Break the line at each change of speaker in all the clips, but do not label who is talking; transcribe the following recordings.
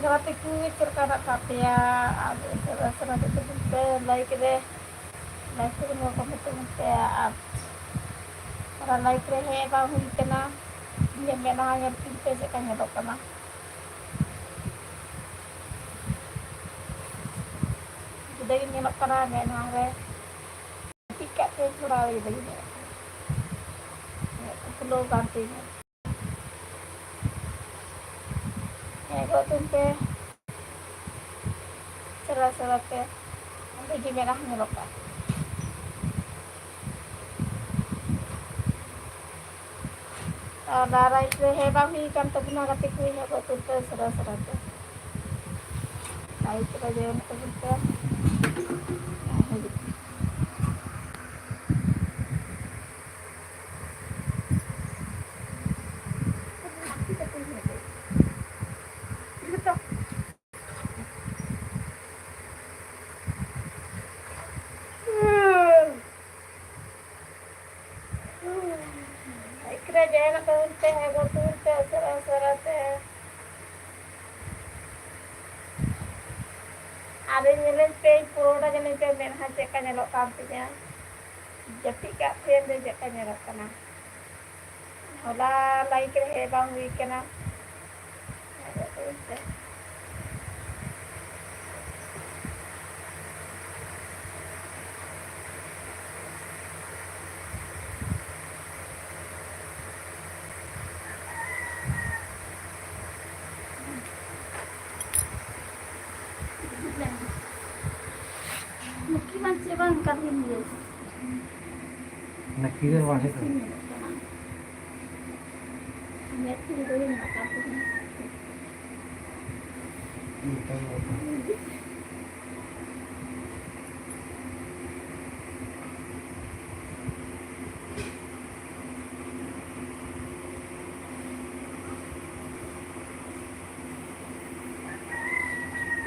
seratiku cerkana kapia ada serat itu pun like deh like itu mau kamu tuh kayak orang like deh bang kena dia menanya pintu sekarang nyedok kena jadi nyedok kena menanya tiket tuh curang gitu gitu perlu gantinya kok tuh serat-seratnya biji merah nyedok kan darah itu hebat nih kan tuh benar katiku hebat tuh serat-seratnya nah itu aja yang tuh kerajaan tunte hebo tunte serat-seratnya ada nilai pay pura jadi pay menhan cekkan nyelok kampenya jadi gak pay deh cekkan nyelok kena hola like hebang weekend hebo tunte mungkin masih bang kali ini
नक्की कर वाहे तो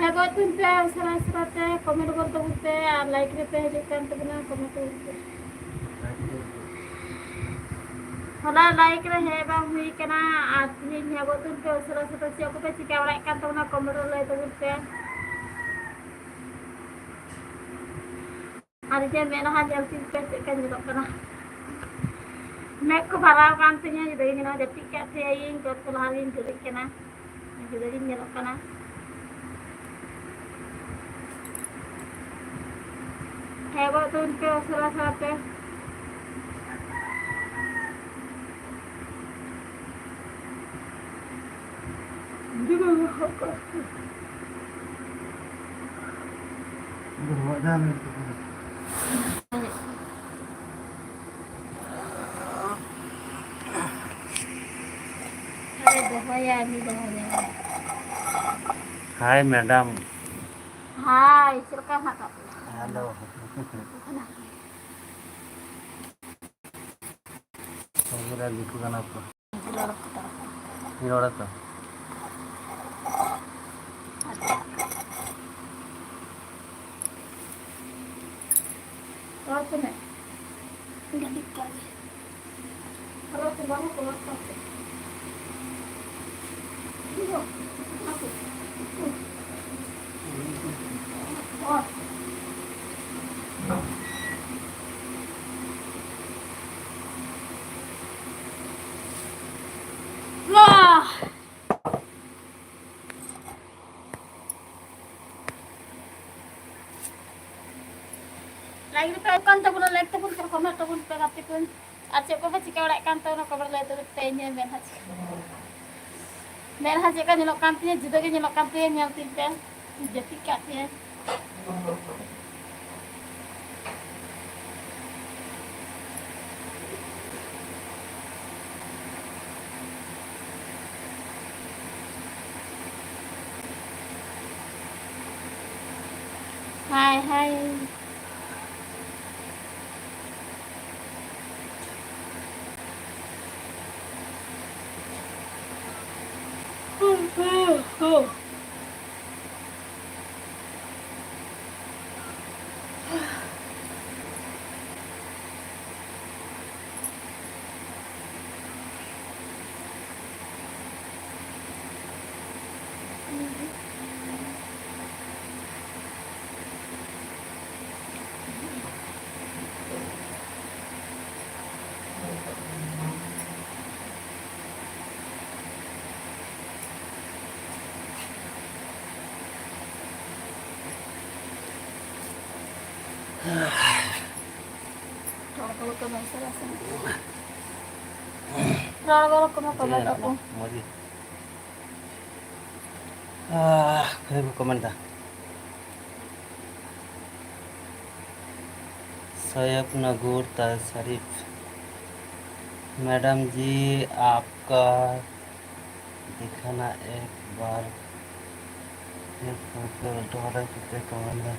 hebo tunte serat-seratnya komen করতে আর like দিতে হেজিকান তো না comment করতে hola like hebang weekend আর তিন hebo tunte serat-serat siapa pe cika orang kan to na komen lay to করতে আর যে মেনা jam tin pe kan nyelok kana mek ko baraw kan tinya jadi ini na jadi tiket saya yang ke kelarin jadi kena jadi nyelok kana hebo tunte serat-seratnya
बहुत ज़्यादा hi madam
hai silakan Kak.
Hello मेरा लिखो गाना आपको ये वाला तो
Kalau tuh nih, nggak dikasih. Kalau tuh banget kalau kasih. Iya, aku. Oh. Wah. Lagi pe kan to like to pun comment to pun pe pun ache ko pa chika orang kan to na cover lai to pe nya men haje kan nyelok kan tinya judo ke nyelok kan tinya nyal tin pe jadi kat ya hai hai Kalau ke masalah sini. Kalau kamu komen aku.
Modi. Kau komen dah. Syed Nagoor Sharif madam ji आपका दिखाना एक बार फिर दोबारा कितने comment है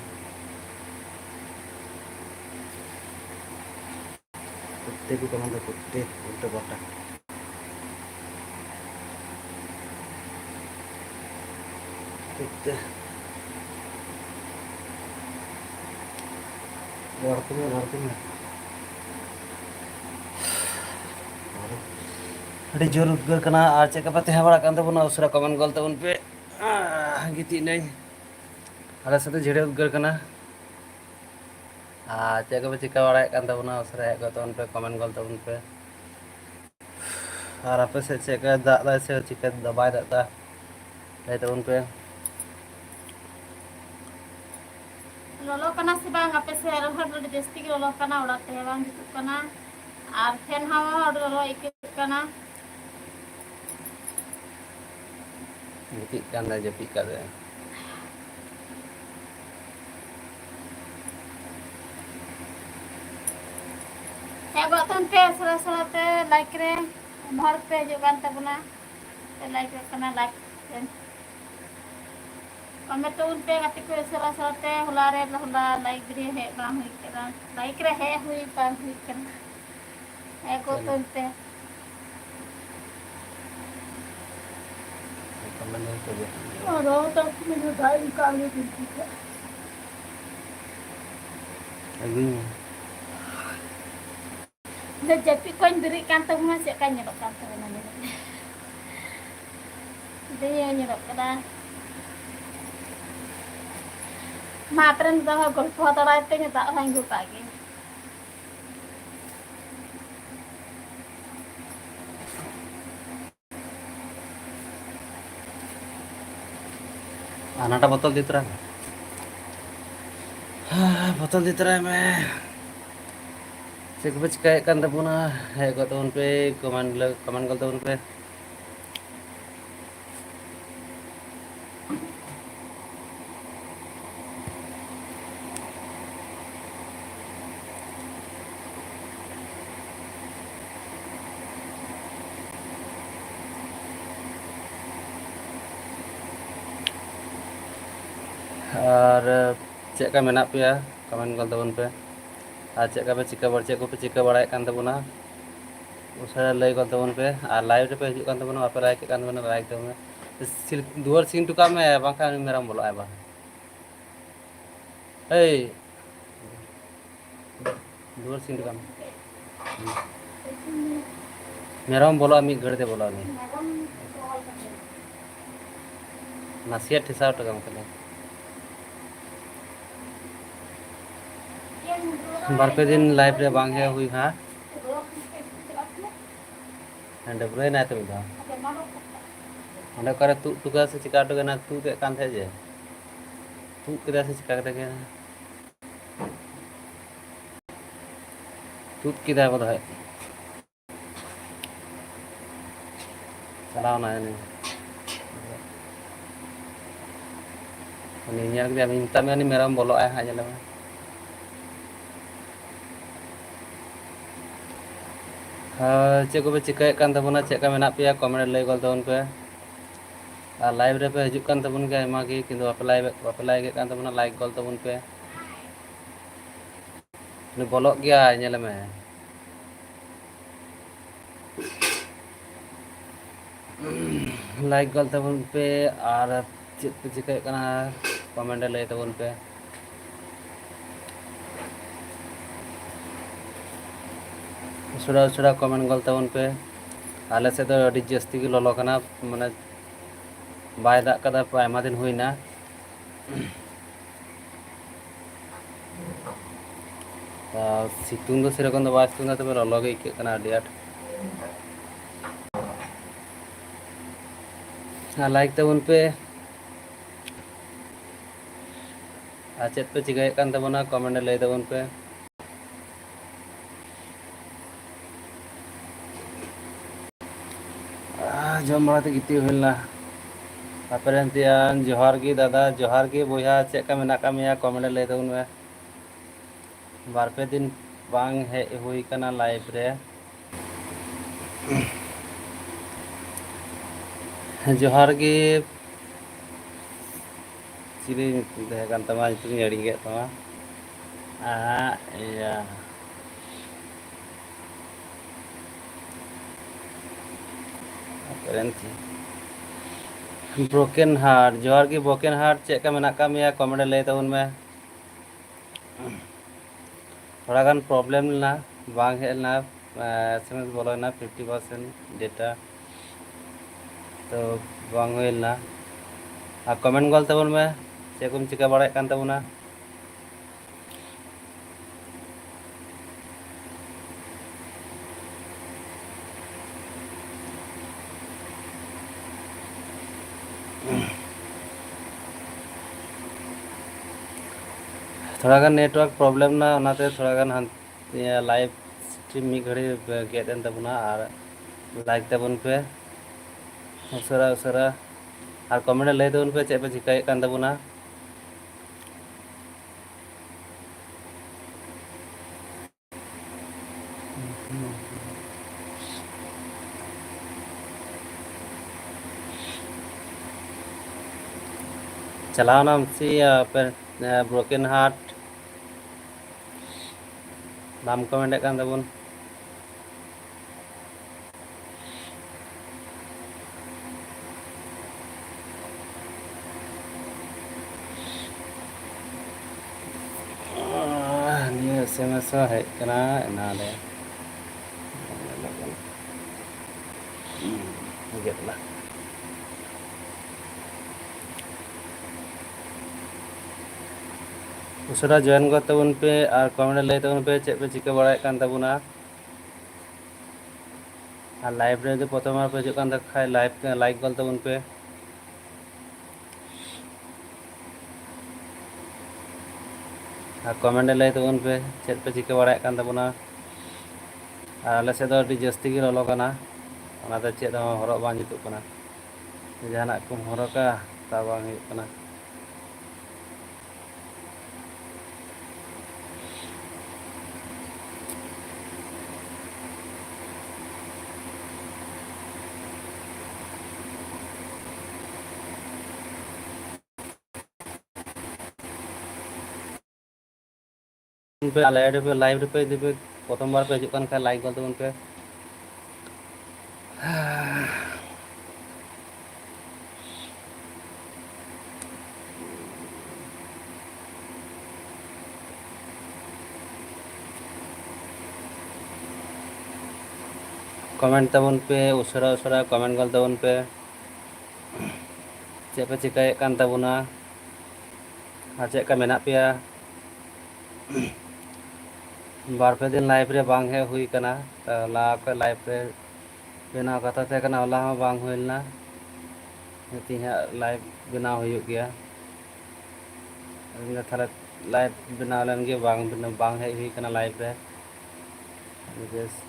कुत्ते को comment है कुत्ते उल्टा पट्टा कुत्ते लड़ते में अड़ी जोर उद्गार करना और चेक पे तहन बड़ा कान तबना उसरा कमेंट गलत उन पे गिती नहीं आले साथे झेड़े उद्गार करना चेक पे चिका बड़ा कान तबना उसरा एक गलत उन पे कमेंट गलत उन पे और आप से चेक दादा से चिका दबाई दाता है तो उन पे
Lolo kana si bang apa sih harus harus dijesti lolo kana udah teh bang gitu kana arfen hawa harus lolo ikut kana
Jepit kan dah jepit kan dah.
Saya buat tempe salah te like re mahal pe juga ante puna like kana like kami tu unpe kati ko salah te hula like re he bang hui kana like re he hui bang hui kana ego tu unpe
Komen itu dia.
Oh, tapi minum kain kali gitu.
Lagi.
Jadi koin beri kantong masih kan nyerok kantong mana dia nyerok kada matren dah golf hotel itu nya tak hanggu pagi
Anata botol di terang. Botol di terang में कुछ कह कर पुनः है को तो उन पे कमेंट करते उन पे और चेक का मेना पे कमेंट करते उन पे और चेक पे चिका बड़ा कान तबना उसरा लय करते उन पे और लाइव पे हिजुग कान तबना आप लाइक कान तबना लाइक तबना दुआर सीन टुका में बांका मेरा बोलो आबा ए दुआर सीन टुका में मेरा बोलो मी घर दे बोलो नहीं नासिया ठिसा टका मतलब बारपे दिन लाइफ रे बांग है हुई हाँ एंड ब्रे ना तो बिदा अंडा करे तू टुका से चिका टुका ना तू के कान थे जे तू केदा से चिका के तू किदा बोल है चलाओ ना नहीं nyar dia minta me ni meram bolok aja lah चेक को चिकाय कान तबना चेक का मेना पे कमेंट लय गल तबन पे और लाइव रे पे हिजुग कान तबन के आयमा के किंतु अप्लाई के कान तबना लाइक गल तबन पे नि बोलक गया नेल में लाइक गल तबन पे और चेक पे चिकाय काना कमेंट लय तबन पे उड़ा कमेंट गल तबन पे आले से तो अड़ी जस्ती की ललो कना माने बाय दाग कदा आयमा दिन हुईना सितुंग दो सेरकम दो बाय सितुंग तबे ललो गे इके कना अड़ी आट लाइक तबन पे আর चेक पे चिकायेद कान ताबोना कमेंट लई ताबोन पे जम बाड़ाते गिती हुइलना तारपरे हंतियान जोहार गी दादा जोहार गी बोया चेका मेना का मेया कमेंट लई ताबोन पे बार पे दिन बांग हेज हुई कना लाइव रे जोहार गी चिली तहे कान तमा nyutum हिड़ी गेद तमा iya keren sih broken heart जोहार गी broken heart चेका मेना का मेया कमेंट लई ताबोन में थोड़ा गान प्रॉब्लम ना बांग हेजना एसएमएस बोलो ना 50% डेटा तो बांग हुइलना आ कमेंट गल ताबोन में चेकुम चिका बाड़ाय कान ताबोना थोड़ा गान नेटवर्क प्रॉब्लम ना ओनाते थोड़ा गान लाइव स्ट्रीम मी घड़ी गेदेन ताबोना और लाइक ताबोन पे उसरा उसरा और कमेंट लई ताबोन पे चेक पे चिकायेद कान ताबोना चलाओ ना सी पर ब्रोकन हार्ट नाम कमेंट कान ताबोन निया एसएमएस हेज कना एनाले गेदला उसरा जॉइन कर ताबोन पे और कमेंट लई ताबोन पे चेक पे चिका बाड़ाय कान ताबोना और लाइव रे जो प्रथम बार पे हिजुग कान खाय लाइव लाइक गल ताबोन पे और कमेंट लई ताबोन पे चेक पे चिका बाड़ाय कान ताबोना और आले से दो अडी जास्ती गे ललो काना ओनाते चेद हो हरक बांग जुतुग काना जहानाक कुम हरका ता बांग हुयुग काना पे लाइव रे पे दिबे प्रथम बार पे हिजुग कान खाय लाइक गल ताबोन पे कमेंट ताबोन पे उसरा उसरा कमेंट गल ताबोन पे चेक पे चिकायेद कान ताबोना और चेका मेना पेया बार पे दिन लाइव रे बांग हेज हुई कना ला पे लाइव रे बेनाव कथा तहे कना होला हो बांग हुइलना तिहा लाइव बेनाव हुयुग गया थाले लाइव बेनाव लेन गे बांग हेज हुई कना लाइव रे बेस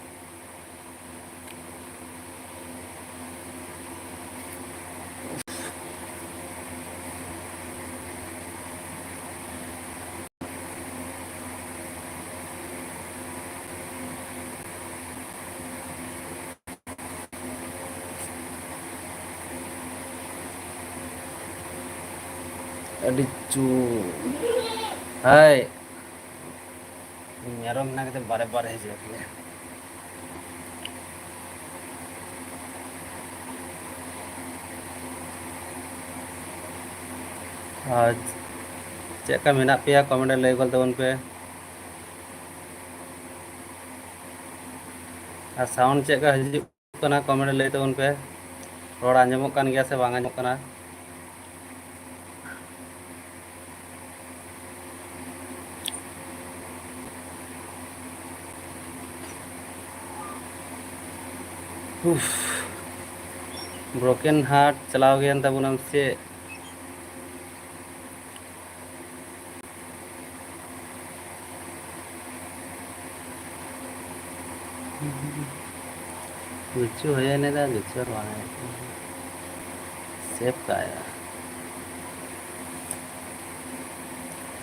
अडी चू हाय मेरम ना कते बारे बारे हिजुग गया आज चेका मेना पेया कमेंट लई गल ताबोन पे और साउंड चेका हिजुग कना कमेंट लई ताबोन पे रोड आंजमोग कान गया से बांग आंजमोग कना ब्रोकन हार्ट चलाव गया ताबोना से गुच्चू हो जाने दा गुच्चू और वाला सेफ का है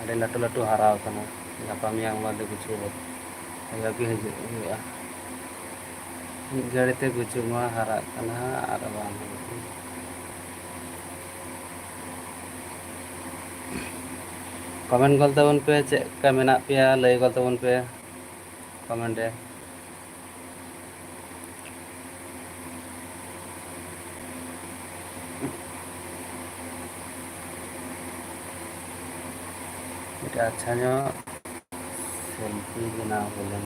अरे लटू लटू हारा होता ना गापा मियाँ बाद गुच्चू अभी हजूगा मिद घड़ी गुच्चू मा हारा और बांग कमेंट गल तबन पे चेक मेना पे लय गल तबन पे कमेंट रे এটা अच्छा जो सेल्फी बना बोलें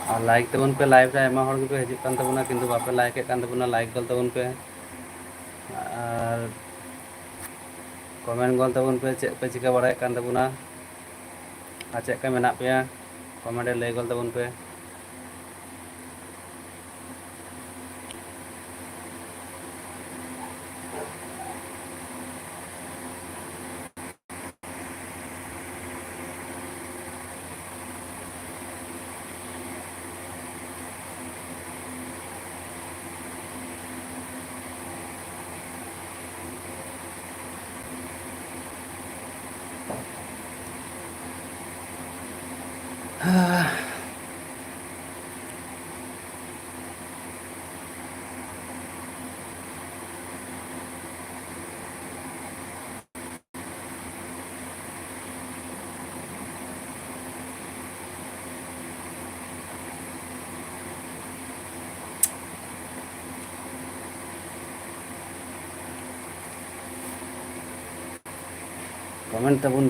और लाइक तबन पे लाइव रे आयमा हर के हजू कान तबना किंतु बापे लाइक कान तबना लाइक गल तबन पे और कमेंट गल तबन पे चेक पे चिका बड़ाय कान तबना और चेक का मेना पे कमेंट लय गल तबन पे कमेंट तबन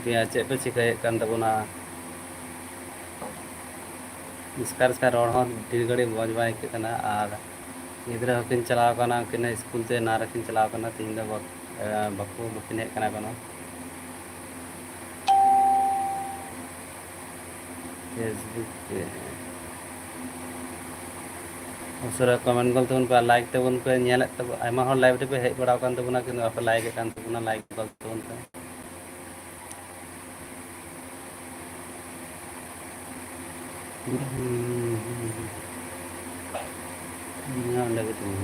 पिया चेक पे चिकाय कान तबना इसकार रोड हो ढेर घड़ी मज बाय केतना और गिद्रा हकिन चलाव कना किन स्कूल ते ना रखिन चलाव कना तीन दो बकू बकिन हेज कना कना फेसबुक पे उसरा कमेंट गल तबन पे लाइक तबन पे नेल तब आयमा हर लाइव पे हेज बड़ा कान तबना किन आप लाइक कान तबना लाइक गल तबन पे ना लगे तुम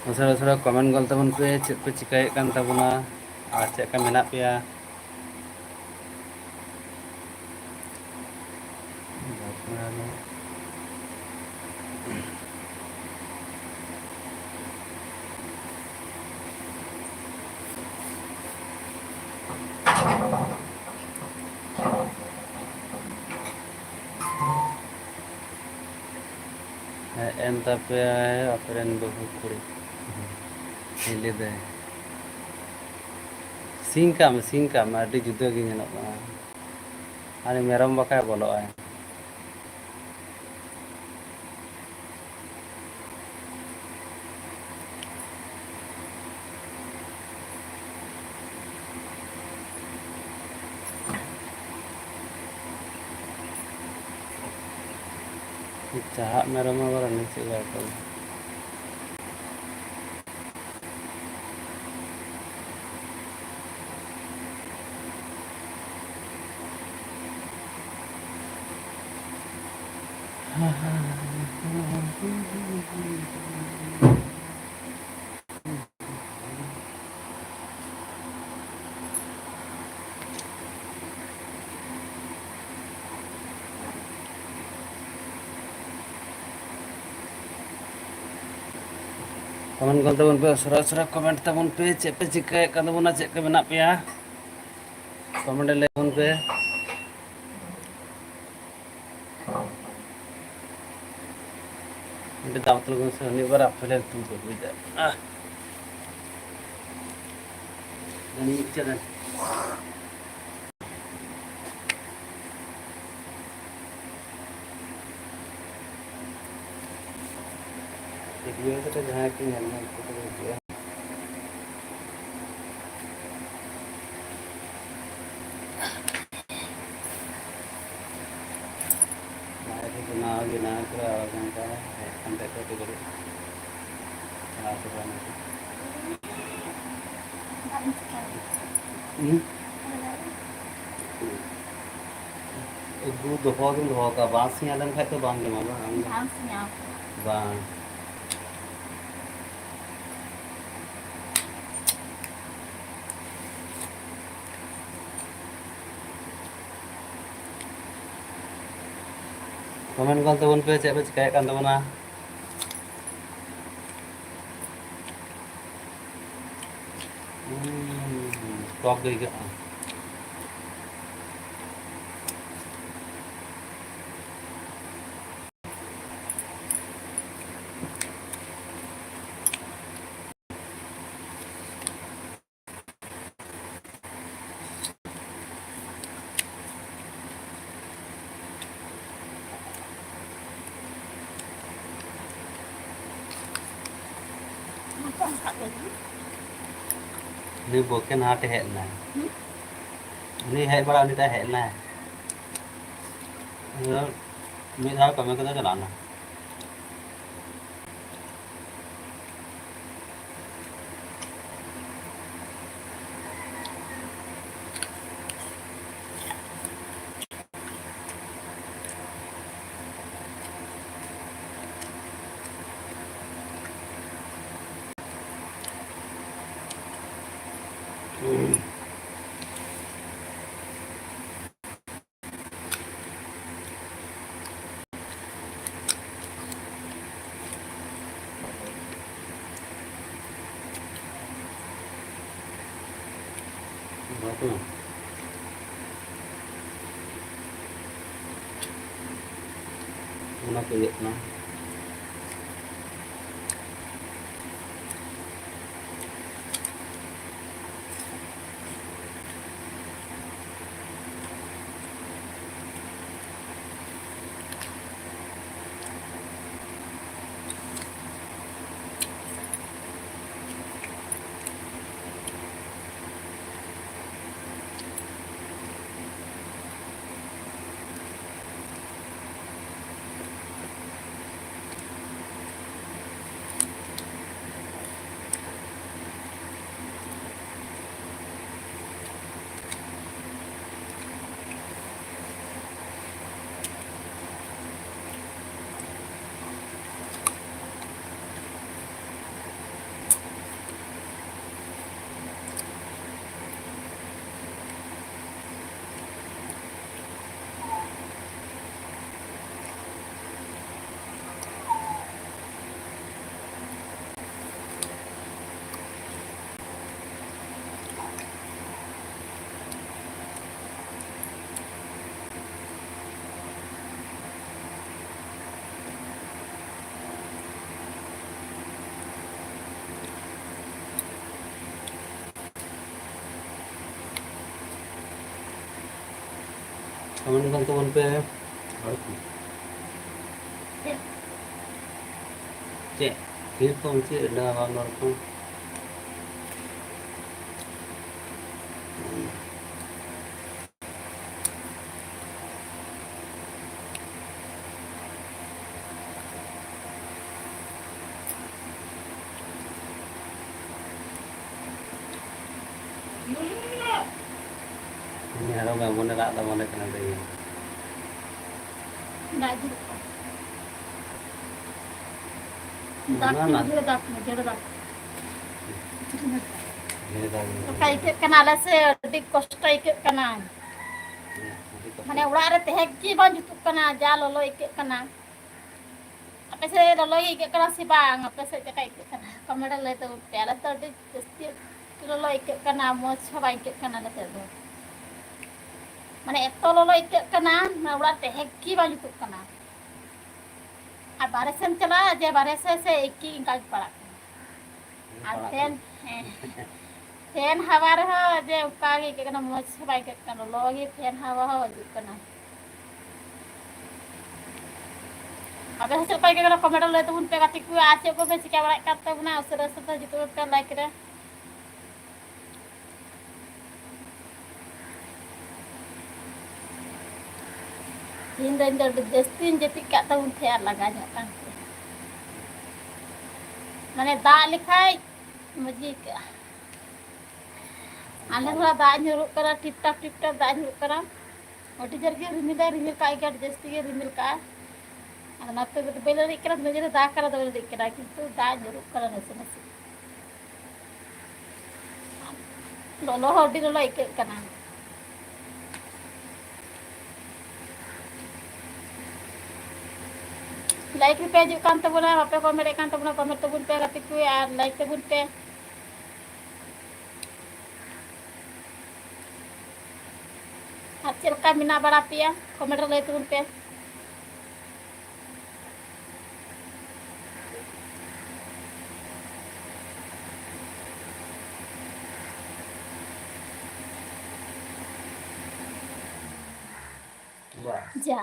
उसरा कमेंट गल तबन पे चेक पे चिकाय कान तबना और चेक का मेना पे एम तपे अपरेन बहु कुड़ी हिली दे सिंह का में अड़ी जुदा गे नेलो आनी मेरम बका बोलो आय चाह मेरम आबार नीचे गया कमेंट गल तबन पे उसरा कमेंट तबन पे चेक पे चिकाय कान तबना चेक के मेना पे कमेंट ले फोन पे అంటే దావతల గురించి అన్ని కూడా అప్పలే తూపే నేను ఇచ్చేదాన్ని जहाँ की दोहो का बांस ᱧᱮᱞ ᱞᱮᱱ ᱠᱷᱟᱡ ᱫᱚ ᱵᱟᱝ ᱡᱚᱢᱟ ᱵᱟᱝ कमेंट कल तबन पे चेक पे चिकाय कान तबना टॉक गई काนี่บวกแค่นาจะเห็นนะนี่ให้มาเรานี่จะเห็นนะแล้วมีเท่ากับมันก็จะหลังนะnó cứ việc nó kemarin kan teman pe cek kita cek dah orang tu ini harus nggak mau nak tak mau nak kena lagi
nggak gitu
mana
dak jadi dak
ini dah
kayak ikut kenal se di kos ikut kenal mana ular teh ki bang itu kenal jalo lo ikut kenal apa sih lo ikut kenal si bang apa sih kayak ikut kenal kamera le tu pela tu di lo ikut kenal mau coba ikut kenal se माने एतो लोलो इकट कना ना उड़ा ते हेक्की बा जुतुक कना आ बारे सेम चला जे बारे से एकी इनका पड़ा आ फैन हवा रहा जे उकागी के कना मोच बाई के कना लोगी फैन हवा हो जुत कना अबे हसे पाई के कना कमेंट ले तो उन पे गाती को आचे को पे चिका बड़ा करते बना उसरे से जितो पे लाइक रे इन दस्तीन जे पिका तो उन थे लगा जाता माने दा लिखाई मजी का आले थोड़ा दा nyuruk करा टिप टप दा nyuruk करा ओटी जरगे रिमिल का के जस्ती के रिमिल का और नाते तो बेले रे करा मेजे दा करा तो रे करा किंतु दा nyuruk करा नसे नसे लोलो होडी लोलो इके कना लाइक पे जो कान तबुना आपे कमेंट कान तबुना कमेंट तबुन पे गाती को यार लाइक तबुन पे चल का मिना बड़ा पिया कमेंट ले तबुन पे जा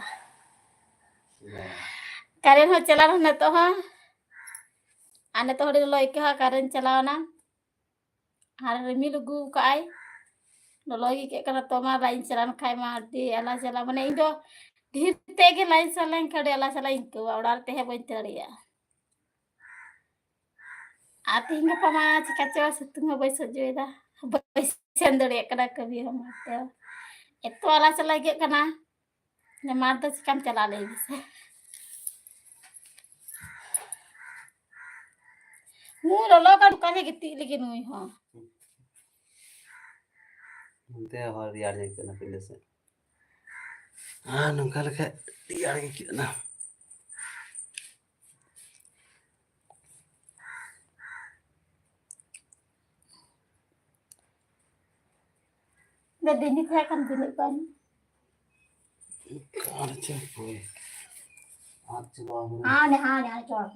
कारण हो चला न तो हा आने तो हड़ी लोई के हा कारण चलावना हार रिमिल गु काय लोई के करा तो मा लाइन चलान खाय मा दी अला चला माने इन दो धीर ते के लाइन चलान खड़े अला चला इनको ओडार ते है बन तड़िया आते हिंगा पमा चिका चवा सतुंग बय सजोयदा बय सेंदड़े करा कभी हम ते एतो अला चला के कना ने मार तो चिकम चला ले से मु लोलो kan kane giti lagi nui ha
ते और यार ये करना पहले से हाँ नंका लगे यार ये कितना
दे दिन थे kan दिन pan
कार चल कोई आज चला
हाँ ने चोर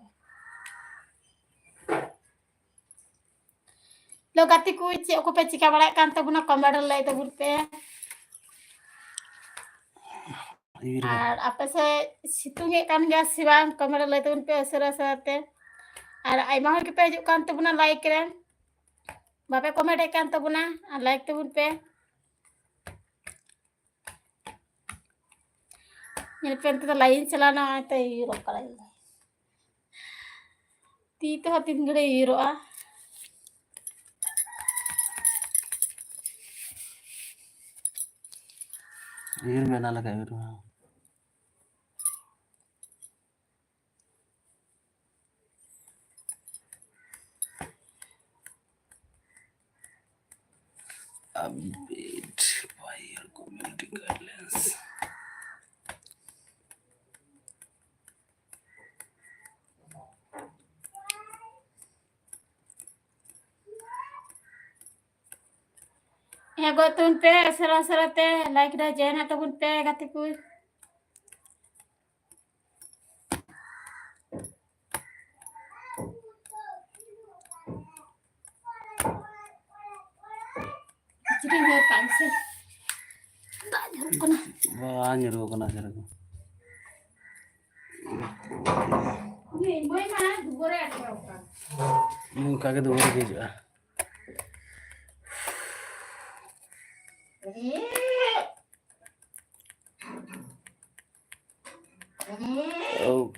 लो गाती को चे को पे चिका बड़ा कान तबुना कमेंट ले तबुन पे और आपे से सितुंगे कान गया सिवान कमेंट ले तबुन पे असरा सते और आइमा हर के पे जो कान तबुना लाइक रे बापे कमेंट कान तबुना लाइक तबुन पे ये पे तो लाइन चलाना तो हीरो करा ती तो तीन घड़े हीरो आ
हीर में ना लगा hero update by your community guidelines
ya go tun pe asara te like dah jana to bun pe gati ku jadi nggak kan sih
wah nyeru kena cara ko
ini boy mana dua ada
muka ke dua ke juga oh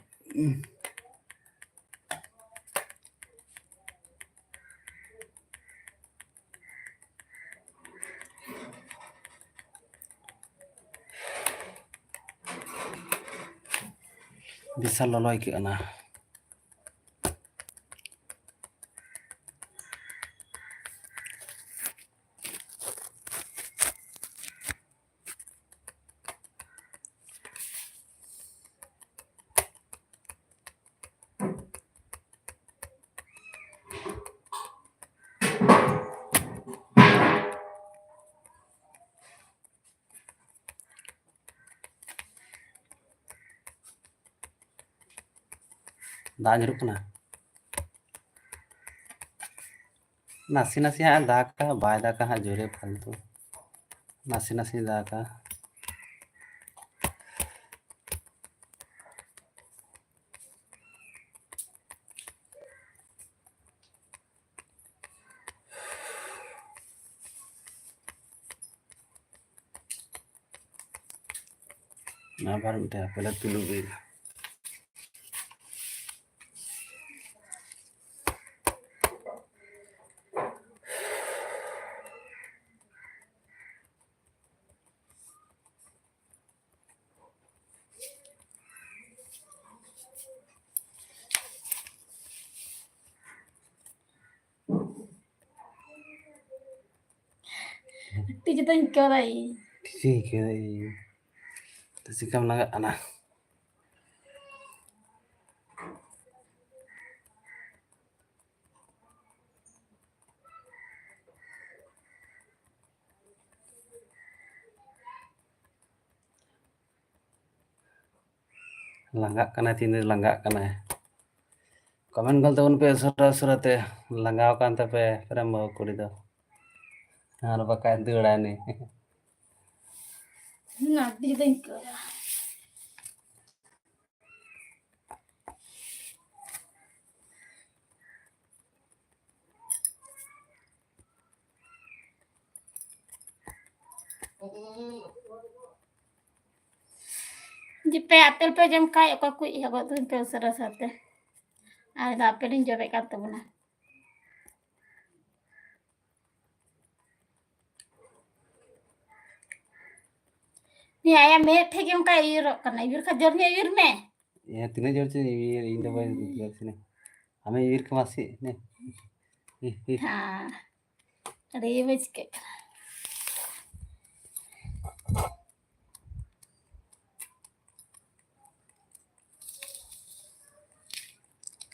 bisa loloy ke ana दाग झुरुक कना नासी नासी हाँ दाग का bye दाग का हाँ जोरे फालतू नासी नासी दाग का ना बार मिटे पहले तुलू भी
Tiji tuh kyorai.
ठीक है तो सिकम लगा आना langak kana tini langak kana komen gol tahun pe surate langau kan tape pera mau kuri do har pakai dura nih
Nah, tiji tuh kyorai. Jipe apel pe jam kai ko ku iya ko tuh pe sarasate. Ada apelin jobe kata buna. Ni ayam me pe jam kai iro kana ir ka jornya ir me.
ya tini jor sih ini boy jor sini ame ir ke masih nih
Ha. Ada iya wes ke.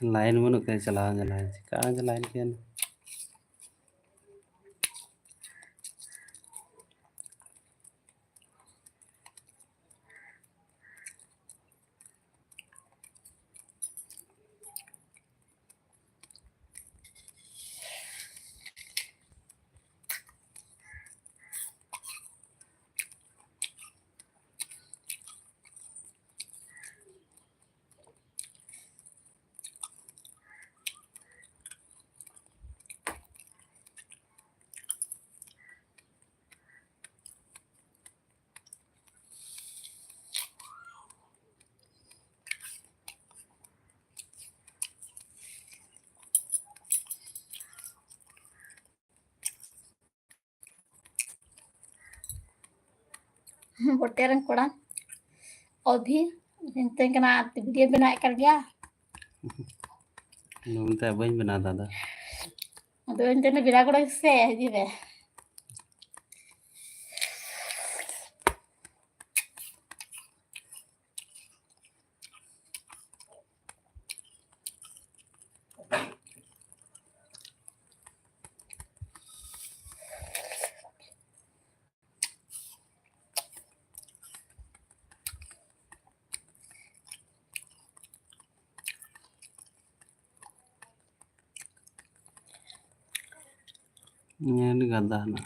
Line में कहीं चला line कहाँ से line के
Boteran kurang. Obi, hinteng kena video bina कर गया.
नूनता बन बना दादा
Aduh, hinteng bina kurang se जी बे.
ini ganda na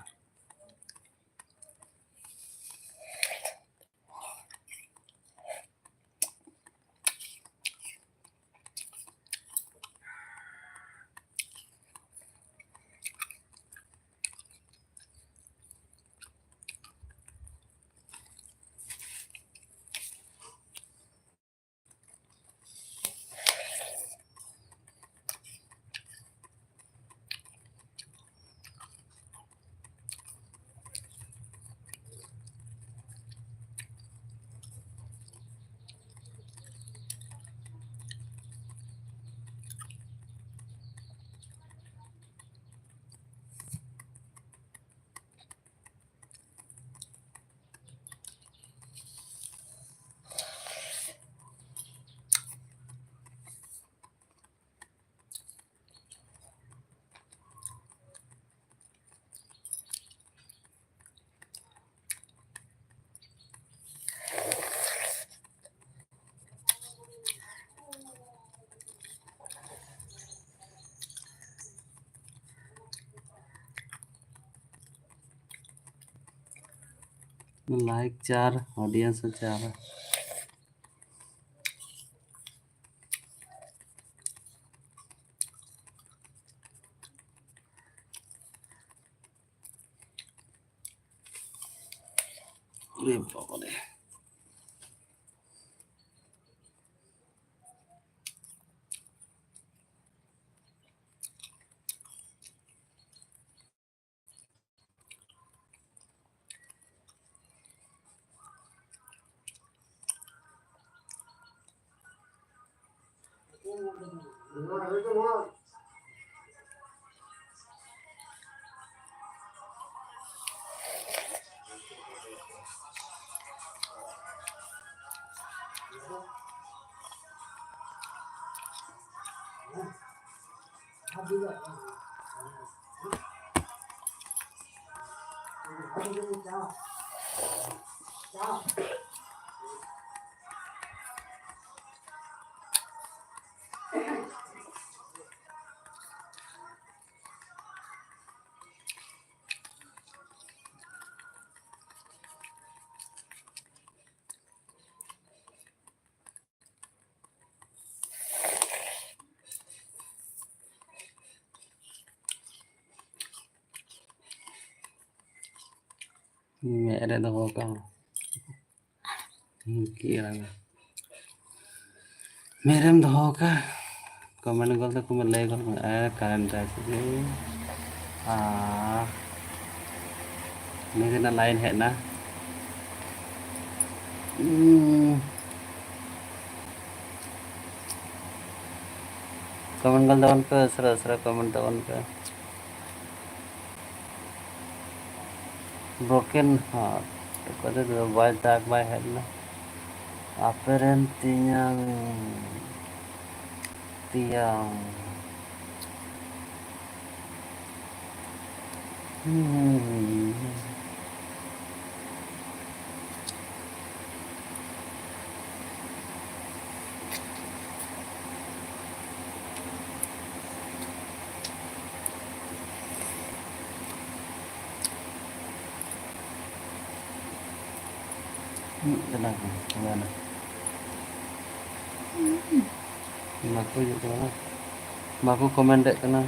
like 4, audience 4 अरे बाबा रे मेरे दो का मेरे में दो का कमेंट कर तो कुछ ले कर करंट है मेरे ना लाइन है ना कमेंट कर दवन पे असरा कमेंट दवन पे broken heart pada baik tak baik lah aperen tiang tiang tenang gimana aku juga aku komen dek kena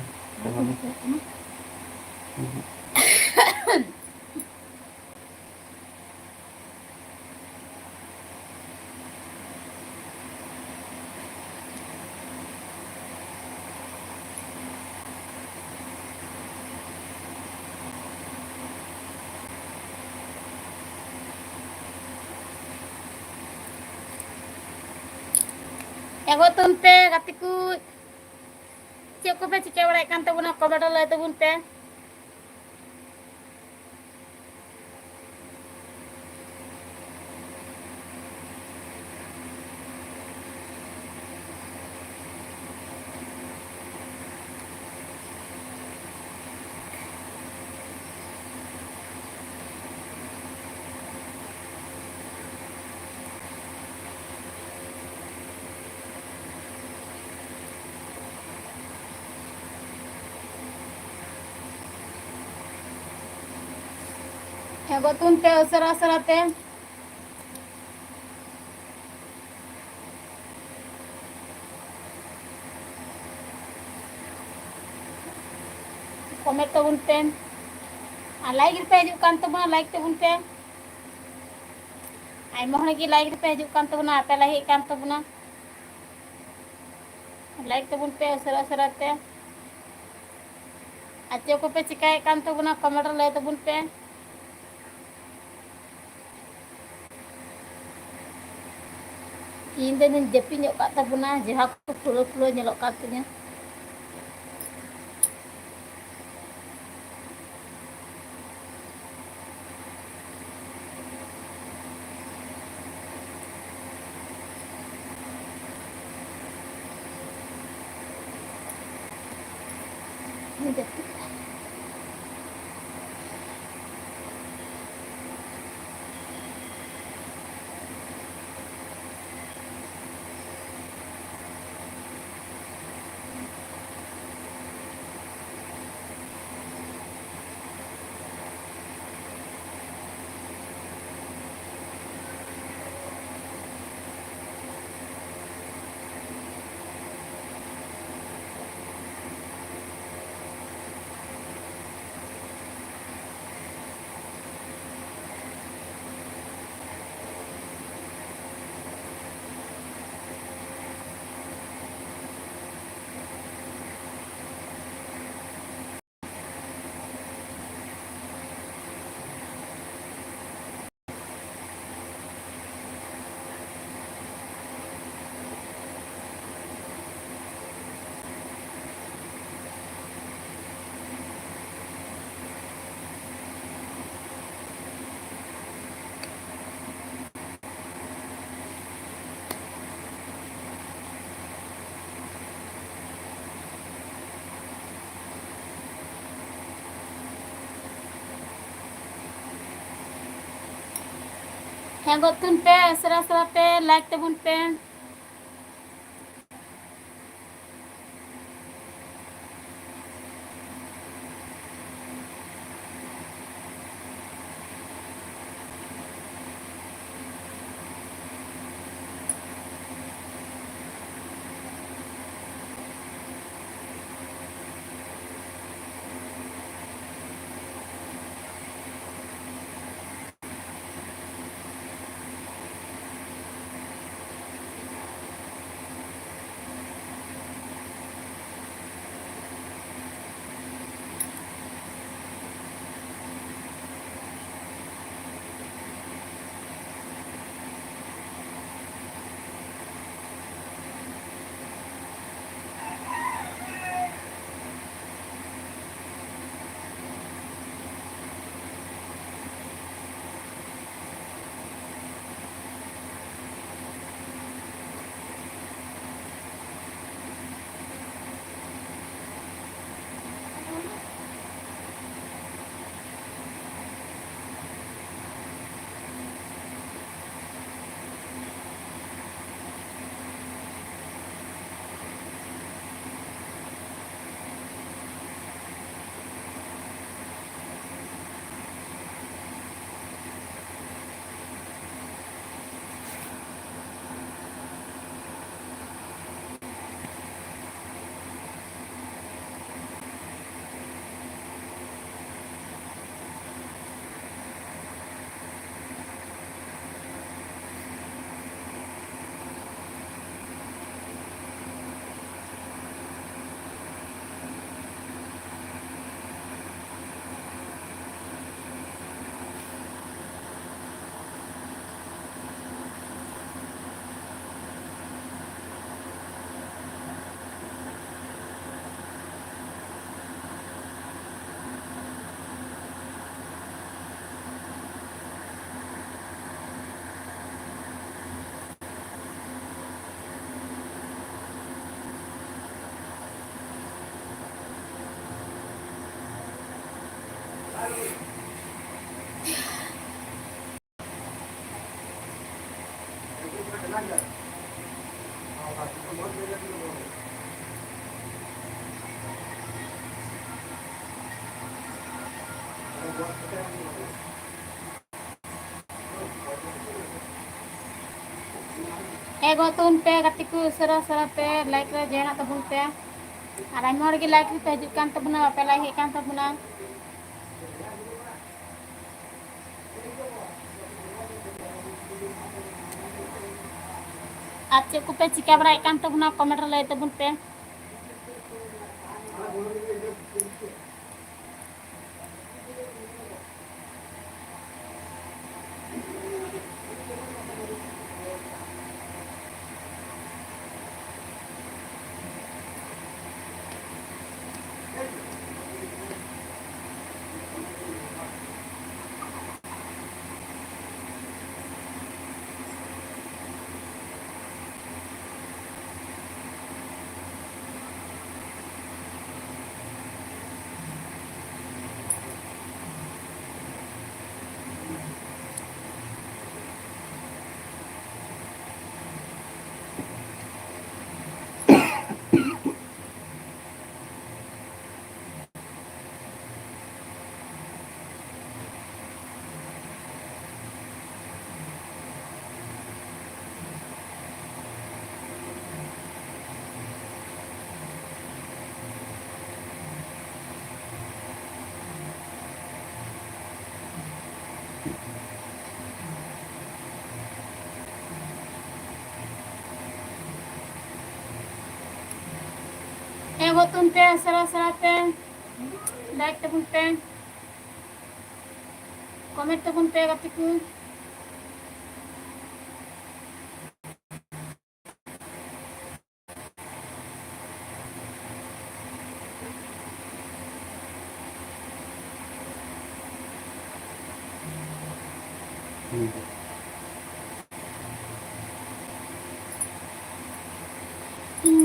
Ego tumpe katiku cek ko pe cek wala kan tabuna komento lay tabun pe ego tumpe asara te komen tabun pe like pe ju kan tabuna like tabun pe ai mohon ki like pe ju kan tabuna ape lahi kan tabuna like tabun pe asara te ache ko pe cikai kan tabuna comment lay tabun pe Indah nih jepi nyok kat tabuna jahak pulo nyelok katanya. Ini jepi. ᱦᱮᱸ ᱜᱚᱫ ᱛᱩᱱ ᱯᱮ ᱥᱟᱨᱟ ᱥᱟᱨᱟ ᱯᱮ like ᱛᱟᱵᱚᱱ ᱯᱮ ᱦᱮᱸ ᱜᱚᱫ ᱛᱟᱵᱚᱱ ᱯᱮ ᱜᱟᱛᱮ ᱠᱚ ᱥᱟᱨᱟ ᱥᱟᱨᱟ ᱯᱮ ᱞᱟᱭᱤᱠ ᱨᱮ ᱡᱚᱭᱮᱱᱚᱜ ᱛᱟᱵᱚᱱ ᱯᱮ ᱟᱨ ᱟᱭᱢᱟ ᱦᱚᱲ ᱜᱮ ᱞᱟᱭᱤᱠ ᱨᱮᱯᱮ ᱦᱤᱡᱩᱜ ᱠᱟᱱ ᱛᱟᱵᱚᱱᱟ ᱵᱟᱯᱮ ᱞᱟᱭᱤᱠ ᱮᱫ ᱠᱟᱱ ᱛᱟᱵᱚᱱᱟ ᱟᱨ ᱪᱮᱫ ᱠᱚᱯᱮ ᱪᱤᱠᱟᱹ ᱵᱟᱲᱟᱭᱮᱫ ᱠᱟᱱ ᱛᱟᱵᱚᱱᱟ ᱠᱚᱢᱮᱱᱴ ᱨᱮ ᱞᱟᱹᱭ ᱛᱟᱵᱚᱱ ᱯᱮ ᱦᱮᱸ ᱜᱚᱫ ᱛᱟᱵᱚᱱ ᱯᱮ ᱥᱟᱨᱟ ᱥᱟᱨᱟ ᱯᱮ ᱞᱟᱭᱤᱠ ᱛᱟᱵᱚᱱ ᱯᱮ कमेंट तबन पे गाते को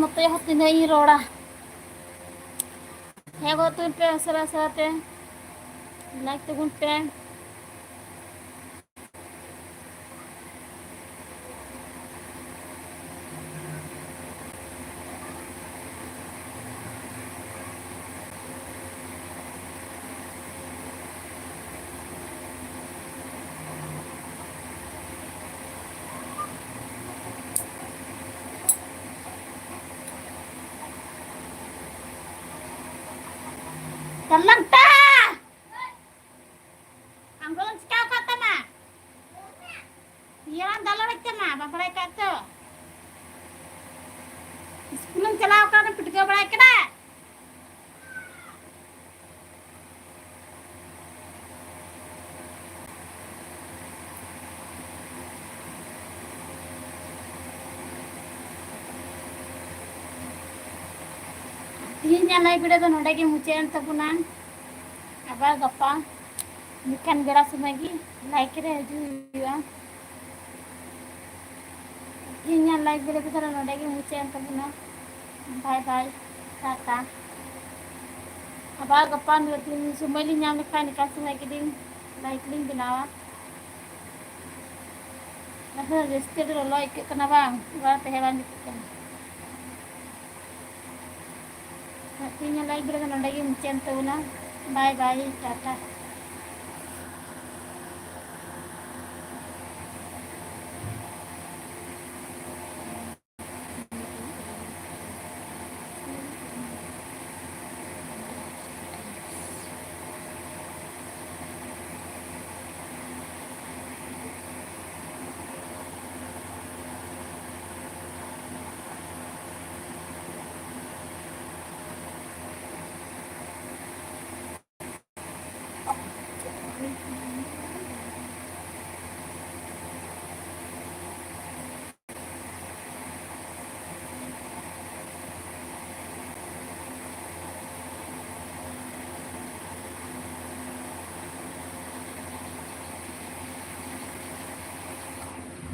मत तीन रोड़ा हे गोतुन पे सरा सराते लाइक तबन पे Talang ta! Ang gulong sikaw ka tama. Yan dalam aja mah, bapak kata. Sekolah चलाओ का पिट के बड़ा करा. Ini nyalai beda tuh noda ke mucian tapunan. Apa gapa? Bukan beras lagi. Like juga. Ini nyalai beda tuh noda ke mucian tapunan. Bye bye. Tata. Apa gapa nih semua ini nyampe kan dikasih lagi din. Like link binawa. Nah, register dulu like kenapa? Gak hewan itu. Artinya like bila kan lagi mencen tu na. Bye bye, tata.